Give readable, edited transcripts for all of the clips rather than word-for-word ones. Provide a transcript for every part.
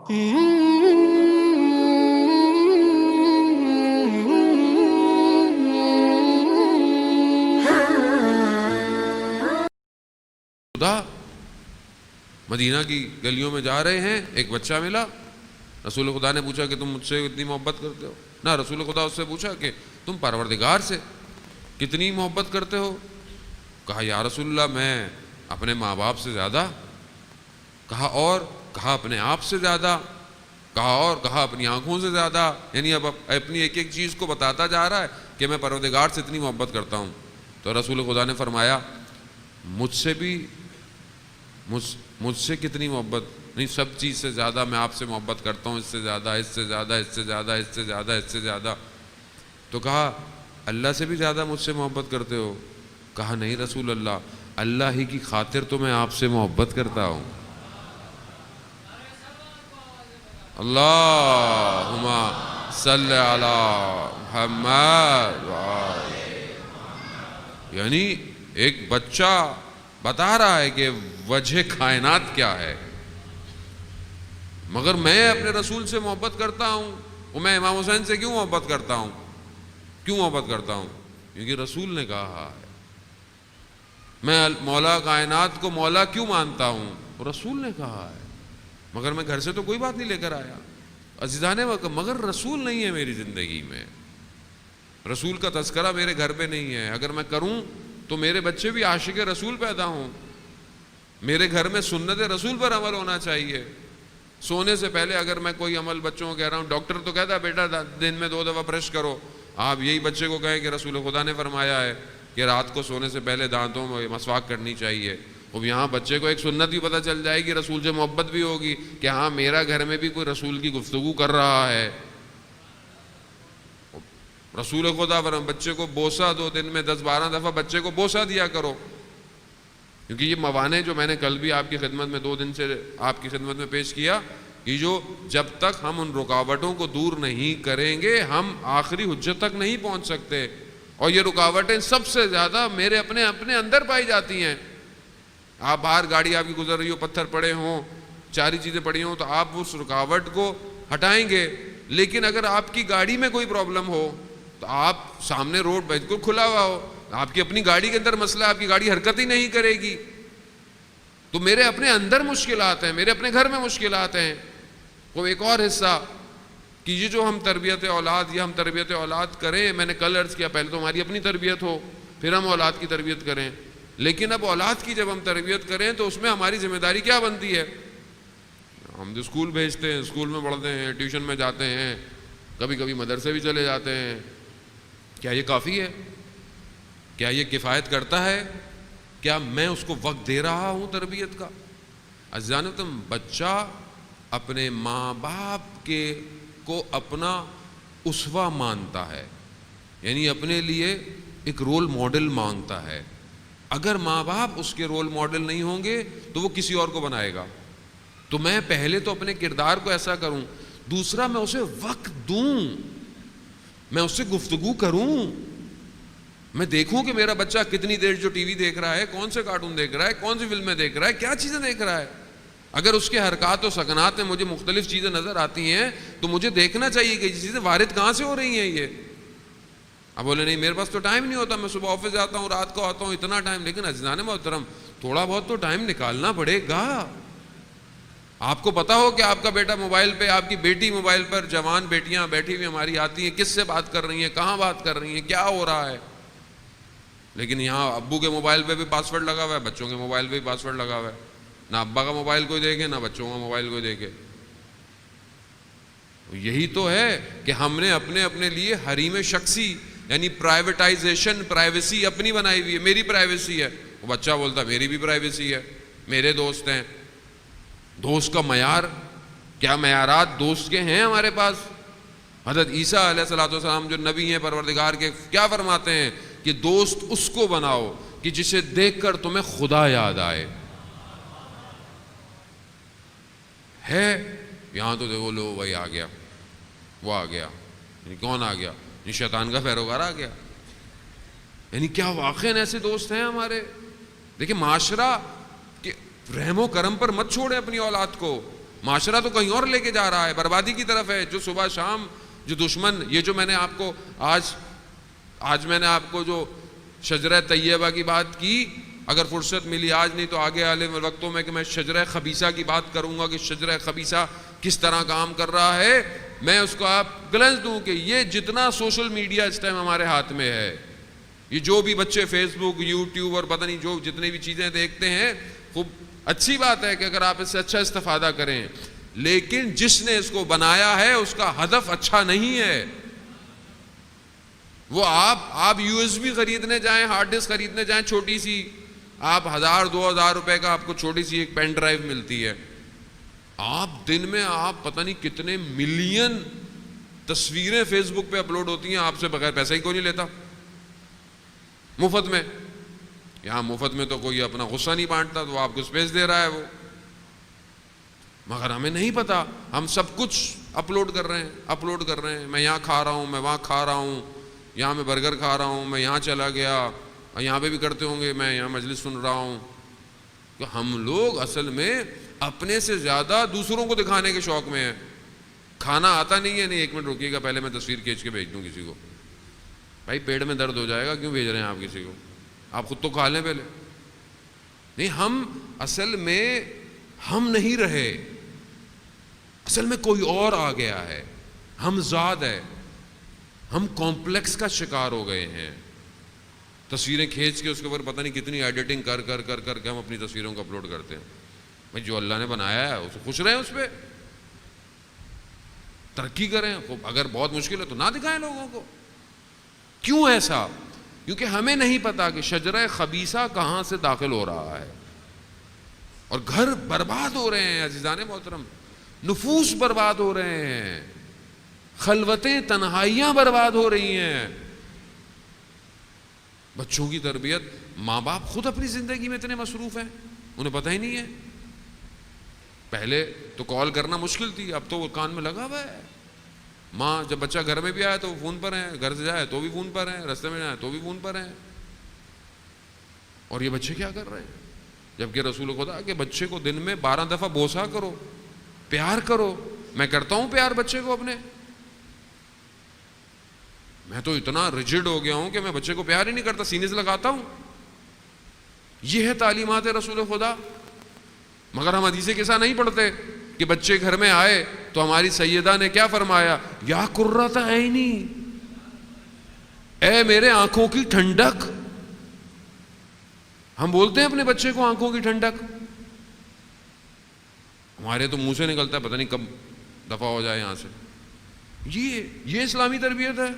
خدا مدینہ کی گلیوں میں جا رہے ہیں، ایک بچہ ملا، رسول خدا نے پوچھا کہ تم مجھ سے اتنی محبت کرتے ہو؟ نہ، رسول خدا اس سے پوچھا کہ تم پروردگار سے کتنی محبت کرتے ہو؟ کہا یا رسول اللہ میں اپنے ماں باپ سے زیادہ. کہا اور؟ کہا اپنے آپ سے زیادہ. کہا اور؟ کہا اپنی آنکھوں سے زیادہ. یعنی اب اپنی ایک ایک چیز کو بتاتا جا رہا ہے کہ میں پروردگار سے اتنی محبت کرتا ہوں. تو رسول خدا نے فرمایا مجھ سے بھی مجھ سے کتنی محبت؟ نہیں، سب چیز سے زیادہ میں آپ سے محبت کرتا ہوں، اس سے زیادہ، اس سے زیادہ، اس سے زیادہ، اس سے زیادہ، اس سے زیادہ. تو کہا اللہ سے بھی زیادہ مجھ سے محبت کرتے ہو؟ کہا نہیں رسول اللہ، اللہ ہی کی خاطر تو میں آپ سے محبت کرتا ہوں. اللہم صلی علی محمد. یعنی ایک بچہ بتا رہا ہے کہ وجہ کائنات کیا ہے، مگر میں اپنے رسول سے محبت کرتا ہوں. وہ میں امام حسین سے کیوں محبت کرتا ہوں؟ کیوں محبت کرتا ہوں؟ کیونکہ رسول نے کہا ہے. میں مولا کائنات کو مولا کیوں مانتا ہوں؟ رسول نے کہا ہے. مگر میں گھر سے تو کوئی بات نہیں لے کر آیا عزیزانے وقت، مگر رسول نہیں ہے میری زندگی میں، رسول کا تذکرہ میرے گھر پہ نہیں ہے. اگر میں کروں تو میرے بچے بھی عاشق رسول پیدا ہوں. میرے گھر میں سنت رسول پر عمل ہونا چاہیے. سونے سے پہلے اگر میں کوئی عمل بچوں کو کہہ رہا ہوں، ڈاکٹر تو کہتا ہے بیٹا دن میں 2 دفعہ برش کرو، آپ یہی بچے کو کہیں کہ رسول خدا نے فرمایا ہے کہ رات کو سونے سے پہلے دانتوں میں مسواک کرنی چاہیے. اب یہاں بچے کو ایک سنت بھی پتہ چل جائے گی، رسول سے محبت بھی ہوگی کہ ہاں میرا گھر میں بھی کوئی رسول کی گفتگو کر رہا ہے. رسول خدا بچے کو بوسہ دو، دن میں 10-12 دفعہ بچے کو بوسہ دیا کرو. کیونکہ یہ موانع جو میں نے کل بھی آپ کی خدمت میں 2 دن سے آپ کی خدمت میں پیش کیا، یہ جو جب تک ہم ان رکاوٹوں کو دور نہیں کریں گے ہم آخری حجت تک نہیں پہنچ سکتے. اور یہ رکاوٹیں سب سے زیادہ میرے اپنے اندر پائی جاتی ہیں. آپ باہر گاڑی آپ کی گزر رہی ہو، پتھر پڑے ہوں، 4 چیزیں پڑی ہوں، تو آپ اس رکاوٹ کو ہٹائیں گے. لیکن اگر آپ کی گاڑی میں کوئی پرابلم ہو تو آپ سامنے روڈ بالکل کھلا ہوا ہو، آپ کی اپنی گاڑی کے اندر مسئلہ، آپ کی گاڑی حرکت ہی نہیں کرے گی. تو میرے اپنے اندر مشکلات ہیں، میرے اپنے گھر میں مشکلات ہیں. وہ ایک اور حصہ کہ یہ جو ہم تربیت اولاد یا ہم تربیت اولاد کریں، میں نے کل عرض کیا پہلے تو ہماری اپنی تربیت ہو، پھر ہم اولاد کی تربیت کریں. لیکن اب اولاد کی جب ہم تربیت کریں تو اس میں ہماری ذمہ داری کیا بنتی ہے؟ ہم جو اسکول بھیجتے ہیں، اسکول میں پڑھتے ہیں، ٹیوشن میں جاتے ہیں، کبھی کبھی مدرسے بھی چلے جاتے ہیں. کیا یہ کافی ہے؟ کیا یہ کفایت کرتا ہے؟ کیا میں اس کو وقت دے رہا ہوں تربیت کا؟ عزیزان تم بچہ اپنے ماں باپ کو اپنا اسوہ مانتا ہے، یعنی اپنے لیے ایک رول ماڈل مانگتا ہے. اگر ماں باپ اس کے رول ماڈل نہیں ہوں گے تو وہ کسی اور کو بنائے گا. تو میں پہلے تو اپنے کردار کو ایسا کروں، دوسرا میں اسے وقت دوں، میں اس سے گفتگو کروں، میں دیکھوں کہ میرا بچہ کتنی دیر جو ٹی وی دیکھ رہا ہے، کون سے کارٹون دیکھ رہا ہے، کون سی فلمیں دیکھ رہا ہے، کیا چیزیں دیکھ رہا ہے. اگر اس کے حرکات و سکنات میں مجھے مختلف چیزیں نظر آتی ہیں تو مجھے دیکھنا چاہیے کہ یہ چیزیں وارد کہاں سے ہو رہی ہیں. یہ اب بولے نہیں میرے پاس تو ٹائم نہیں ہوتا، میں صبح آفس جاتا ہوں، رات کو آتا ہوں، اتنا ٹائم. لیکن عزیزان محترم تھوڑا بہت تو ٹائم نکالنا پڑے گا. آپ کو پتا ہو کہ آپ کا بیٹا موبائل پہ، آپ کی بیٹی موبائل پر، جوان بیٹیاں بیٹھی ہوئی ہماری آتی ہیں، کس سے بات کر رہی ہیں، کہاں بات کر رہی ہیں، کیا ہو رہا ہے. لیکن یہاں ابو کے موبائل پہ بھی پاس ورڈ لگا ہوا ہے، بچوں کے موبائل پہ بھی پاس ورڈ لگا ہوا ہے. نہ ابا کا موبائل کوئی دیکھے، نہ بچوں کا موبائل کوئی دیکھے. یہی تو ہے کہ ہم نے اپنے لیے حریم شخصی یعنی پرائیویٹائزیشن، پرائیویسی اپنی بنائی ہوئی ہے. میری پرائیویسی ہے، وہ بچہ بولتا میری بھی پرائیویسی ہے، میرے دوست ہیں. دوست کا معیار کیا؟ معیارات دوست کے ہیں ہمارے پاس. حضرت عیسیٰ علیہ السلام جو نبی ہیں پروردگار کے، کیا فرماتے ہیں کہ دوست اس کو بناؤ کہ جسے دیکھ کر تمہیں خدا یاد آئے. ہے یہاں تو دیکھو لو وہی آ گیا، وہ آ گیا، یعنی کون آ گیا؟ یہ شیطان کا پیروکار آ گیا. یعنی کیا واقعی ایسے دوست ہیں ہمارے؟ دیکھیں معاشرہ کے رحم و کرم پر مت چھوڑیں اپنی اولاد کو. معاشرہ تو کہیں اور لے کے جا رہا ہے, بربادی کی طرف ہے. جو صبح شام جو دشمن, یہ جو میں نے آپ کو آج میں نے آپ کو جو شجرہ طیبہ کی بات کی, اگر فرصت ملی آج نہیں تو آگے والے وقتوں میں کہ میں شجرہ خبیثہ کی بات کروں گا کہ شجرہ خبیثہ کس طرح کام کر رہا ہے, میں اس کو آپ گلنس دوں کہ یہ جتنا سوشل میڈیا اس ٹائم ہمارے ہاتھ میں ہے, یہ جو بھی بچے فیس بک, یوٹیوب اور پتہ نہیں جو جتنی بھی چیزیں دیکھتے ہیں, خوب اچھی بات ہے کہ اگر آپ اس سے اچھا استفادہ کریں, لیکن جس نے اس کو بنایا ہے اس کا ہدف اچھا نہیں ہے. وہ آپ یو ایس بی خریدنے جائیں, ہارڈ ڈسک خریدنے جائیں چھوٹی سی, آپ 1000-2000 روپے کا آپ کو چھوٹی سی ایک پین ڈرائیو ملتی ہے, آپ دن میں آپ پتہ نہیں کتنے ملین تصویریں فیس بک پہ اپلوڈ ہوتی ہیں, آپ سے بغیر پیسہ ہی کوئی نہیں لیتا مفت میں. یہاں مفت میں تو کوئی اپنا غصہ نہیں بانٹتا, تو آپ کو اسپیس دے رہا ہے وہ, مگر ہمیں نہیں پتا, ہم سب کچھ اپلوڈ کر رہے ہیں. میں یہاں کھا رہا ہوں, میں وہاں کھا رہا ہوں, یہاں میں برگر کھا رہا ہوں, میں یہاں چلا گیا, یہاں پہ بھی کرتے ہوں گے, میں یہاں مجلس سن رہا ہوں. کہ ہم لوگ اصل میں اپنے سے زیادہ دوسروں کو دکھانے کے شوق میں ہیں. کھانا آتا نہیں ہے, نہیں 1 منٹ رکیے گا, پہلے میں تصویر کھینچ کے بھیج دوں کسی کو. بھائی پیٹ میں درد ہو جائے گا, کیوں بھیج رہے ہیں آپ کسی کو, آپ خود تو کھا لیں پہلے. نہیں, ہم اصل میں ہم نہیں رہے, اصل میں کوئی اور آ گیا ہے, ہم ذات ہے, ہم کمپلیکس کا شکار ہو گئے ہیں. تصویریں کھینچ کے اس کے اوپر پتہ نہیں کتنی ایڈیٹنگ کر کے ہم اپنی تصویروں کو اپلوڈ کرتے ہیں. بھائی جو اللہ نے بنایا ہے اسے خوش رہیں, اس پہ ترقی کریں. اگر بہت مشکل ہے تو نہ دکھائیں لوگوں کو. کیوں ایسا؟ کیونکہ ہمیں نہیں پتا کہ شجرہ خبیثہ کہاں سے داخل ہو رہا ہے, اور گھر برباد ہو رہے ہیں عزیزان محترم, نفوس برباد ہو رہے ہیں, خلوتیں تنہائیاں برباد ہو رہی ہیں. بچوں کی تربیت, ماں باپ خود اپنی زندگی میں اتنے مصروف ہیں انہیں پتہ ہی نہیں ہے. پہلے تو کال کرنا مشکل تھی, اب تو وہ کان میں لگا ہوا ہے. ماں جب بچہ گھر میں بھی آئے تو وہ فون پر ہیں, گھر سے جائے تو بھی فون پر ہیں, رستے میں جائے تو بھی فون پر ہیں. اور یہ بچے کیا کر رہے ہیں؟ جبکہ رسول خدا کہ بچے کو دن میں 12 دفعہ بوسا کرو, پیار کرو. میں کرتا ہوں پیار بچے کو اپنے, میں تو اتنا ریجڈ ہو گیا ہوں کہ میں بچے کو پیار ہی نہیں کرتا, سینے سے لگاتا ہوں. یہ ہے تعلیمات رسول خدا. مگر ہم حدیث قصہ نہیں پڑھتے کہ بچے گھر میں آئے تو ہماری سیدہ نے کیا فرمایا, یا قرۃ عینی, اے میرے آنکھوں کی ٹھنڈک. ہم بولتے ہیں اپنے بچے کو آنکھوں کی ٹھنڈک, ہمارے تو منہ سے نکلتا ہے پتہ نہیں کب دفعہ ہو جائے یہاں سے. یہ اسلامی تربیت ہے؟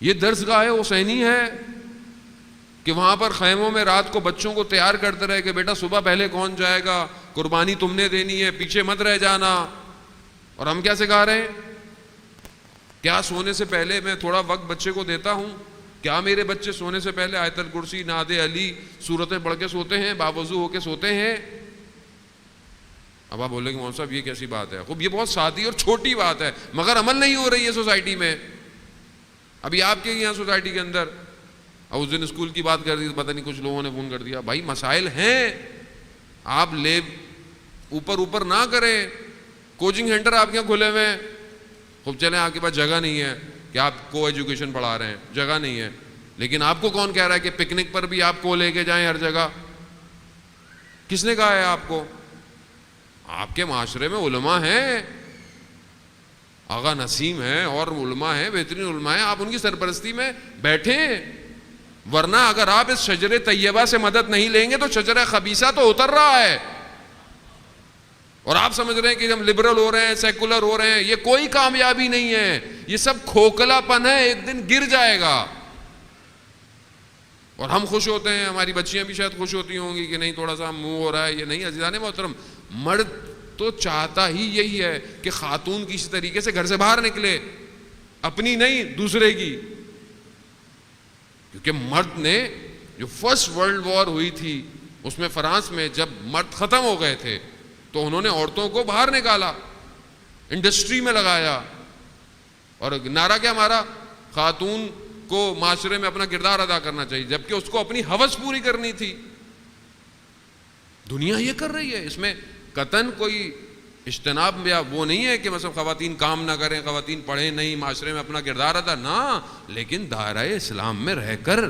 یہ درس گاہ حسینی ہے کہ وہاں پر خیموں میں رات کو بچوں کو تیار کرتے رہے کہ بیٹا صبح پہلے کون جائے گا, قربانی تم نے دینی ہے, پیچھے مت رہ جانا. اور ہم کیا سکھا رہے ہیں؟ کیا سونے سے پہلے میں تھوڑا وقت بچے کو دیتا ہوں؟ کیا میرے بچے سونے سے پہلے آیت الکرسی, نعت علی, سورتیں پڑھ کے سوتے ہیں, باوضو ہو کے سوتے ہیں؟ اب آپ بولیں گے مولوی صاحب یہ کیسی بات ہے؟ خوب یہ بہت سادی اور چھوٹی بات ہے, مگر عمل نہیں ہو رہی ہے سوسائٹی میں. ابھی آپ کے یہاں سوسائٹی کے اندر اس دن اسکول کی بات کر دی, پتہ نہیں کچھ لوگوں نے فون کر دیا. بھائی مسائل ہیں, آپ اوپر نہ کریں. کوچنگ سینٹر آپ کے یہاں کھلے ہوئے ہیں, خوب چلیں, آپ کے پاس جگہ نہیں ہے کہ آپ کو ایجوکیشن پڑھا رہے ہیں, جگہ نہیں ہے. لیکن آپ کو کون کہہ رہا ہے کہ پکنک پر بھی آپ کو لے کے جائیں ہر جگہ؟ کس نے کہا ہے آپ کو؟ آپ کے معاشرے میں علماء ہیں, آغا نسیم ہیں اور علماء ہیں, بہترین علماء ہیں, آپ ان کی سرپرستی میں بیٹھیں. ورنہ اگر آپ اس شجرہ طیبہ سے مدد نہیں لیں گے تو شجرہ خبیثہ تو اتر رہا ہے, اور آپ سمجھ رہے ہیں کہ ہم لبرل ہو رہے ہیں, سیکولر ہو رہے ہیں. یہ کوئی کامیابی نہیں ہے, یہ سب کھوکھلا پن ہے, ایک دن گر جائے گا. اور ہم خوش ہوتے ہیں, ہماری بچیاں بھی شاید خوش ہوتی ہوں گی کہ نہیں تھوڑا سا منہ ہو رہا ہے. یہ نہیں عزیزان محترم, مرد تو چاہتا ہی یہی ہے کہ خاتون کسی طریقے سے گھر سے باہر نکلے, اپنی نہیں دوسرے کی. کیونکہ مرد نے جو فرسٹ ورلڈ وار ہوئی تھی اس میں فرانس میں جب مرد ختم ہو گئے تھے تو انہوں نے عورتوں کو باہر نکالا, انڈسٹری میں لگایا, اور نعرہ کیا مارا, خاتون کو معاشرے میں اپنا کردار ادا کرنا چاہیے, جبکہ اس کو اپنی ہوس پوری کرنی تھی. دنیا یہ کر رہی ہے, اس میں قطعاً کوئی اجتناب یا وہ نہیں ہے کہ مثلا خواتین کام نہ کریں، خواتین پڑھیں نہیں، معاشرے میں اپنا کردار ادا نہ، لیکن دائرہ اسلام میں رہ کر